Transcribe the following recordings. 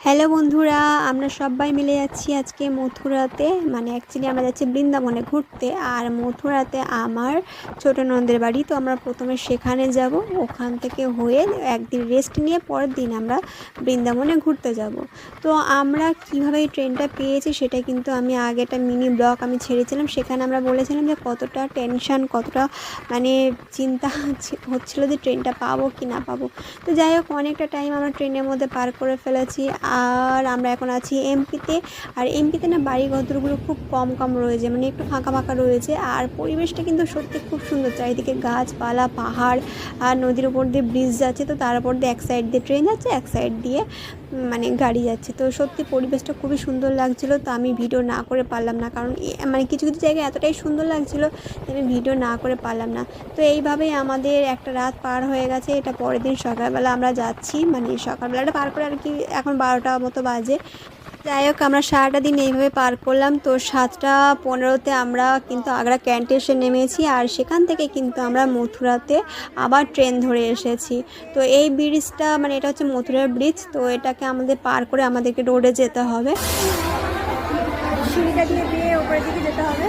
Hello বন্ধুরা, আমরা সবাই মিলে যাচ্ছি আজকে মথুরাতে। মানে অ্যাকচুয়ালি আমরা যাচ্ছি বৃন্দাবনে ঘুরতে। আর মথুরাতে আমার ছোটো ননদের বাড়ি, তো আমরা প্রথমে সেখানে যাব। ওখান থেকে হয়ে একদিন রেস্ট নিয়ে পরের দিন আমরা বৃন্দাবনে ঘুরতে যাব। তো আমরা কীভাবে এই ট্রেনটা পেয়েছি সেটা কিন্তু আমি আগে একটা মিনি ব্লগ আমি ছেড়েছিলাম। সেখানে আমরা বলেছিলাম যে কতটা টেনশান, কতটা মানে চিন্তা হচ্ছিলো যে ট্রেনটা পাবো কি না পাবো। তো যাই হোক, অনেকটা টাইম আমরা ট্রেনের মধ্যে পার করে ফেলেছি। আর আমরা এখন আছি এমপিতে। আর এমপিতে না বাড়ি ঘরগুলো খুব কম রয়েছে, মানে একটু ফাঁকা ফাঁকা রয়েছে। আর পরিবেশটা কিন্তু সত্যি খুব সুন্দর, চারিদিকে গাছপালা, পাহাড় আর নদীর উপর দিয়ে ব্রিজ যাচ্ছে। তো তার উপর দিয়ে এক সাইড দিয়ে ট্রেন যাচ্ছে, এক সাইড দিয়ে মানে গাড়ি যাচ্ছে। তো সত্যি পরিবেশটা খুবই সুন্দর লাগছিলো। তো আমি ভিডিও না করে পারলাম না, কারণ মানে কিছু কিছু জায়গায় এতটাই সুন্দর লাগছিলো যে আমি ভিডিও না করে পারলাম না। তো এইভাবেই আমাদের একটা রাত পার হয়ে গেছে। এটা পরের দিন সকালবেলা আমরা যাচ্ছি, মানে সকালবেলাটা পার করে আর কি এখন 12টা মতো বাজে। যাই হোক, আমরা সারাটা দিন এইভাবে পার করলাম। তো 7টা 15তে আমরা কিন্তু আগ্রা ক্যান্টে এসে নেমেছি। আর সেখান থেকে কিন্তু আমরা মথুরাতে আবার ট্রেন ধরে এসেছি। তো এই ব্রিজটা মানে এটা হচ্ছে মথুরার ব্রিজ। তো এটাকে আমাদের পার করে আমাদেরকে রোডে যেতে হবে, সিঁড়িটা দিয়ে দিয়ে ওপরের দিকে যেতে হবে।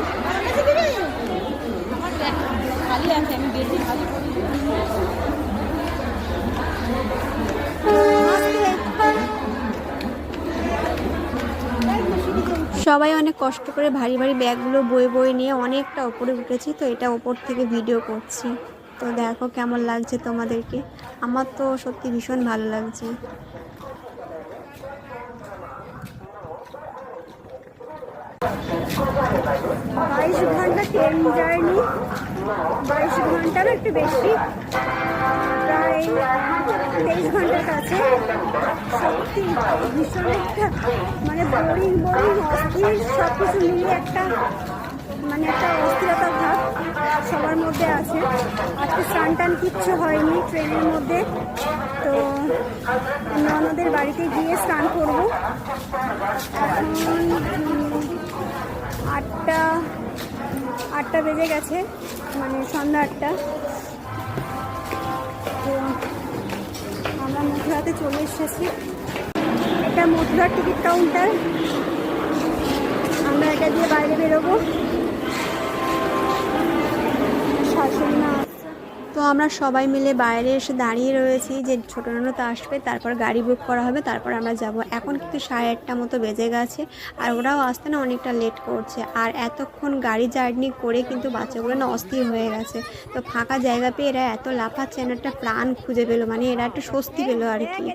সবাই অনেক কষ্ট করে ভারী ভারী ব্যাগগুলো বয়ে নিয়ে অনেকটা ওপরে উঠেছি। তো এটা ওপর থেকে ভিডিও করছি। তো দেখো কেমন লাগছে তোমাদেরকে। আমার তো সত্যি ভীষণ ভালো লাগছে। 22 ঘন্টা ট্রেন জার্নি, 22 ঘন্টার একটু বেশি, প্রায় 23 ঘন্টার কাছে। সত্যি ভীষণ একটা মানে বোরিং অস্থির, সব কিছু মিলিয়ে একটা মানে একটা অস্থিরতা ভাব সবার মধ্যে আছে। আজকে স্নান টান কিচ্ছু হয়নি ট্রেনের মধ্যে। তো ননদের বাড়িতে গিয়ে স্নান করবো। এখন 8টা বেজে গেছে, মানে সন্ধ্যা 8টা। তো আমরা মথুরাতে চলে এসেছি। এটা মথুরার টিকিট কাউন্টার। আমরা এটা দিয়ে বাইরে বেরোবো। শাশুড়ি মা। তো আমরা সবাই মিলে বাইরে এসে দাঁড়িয়ে রয়েছি যে ছোটো ননদ আসবে, তারপর গাড়ি বুক করা হবে, তারপর আমরা যাব। এখন কিন্তু 8:30 মতো বেজে গেছে। আর ওরাও আসতে না অনেকটা লেট করছে। আর এতক্ষণ গাড়ি জার্নি করে কিন্তু বাচ্চাগুলো না অস্থির হয়ে গেছে। তো ফাঁকা জায়গা পেয়ে এরা এত লাফাচ্ছে, একটা প্রাণ খুঁজে পেলো, মানে এরা একটু স্বস্তি পেলো আর কি।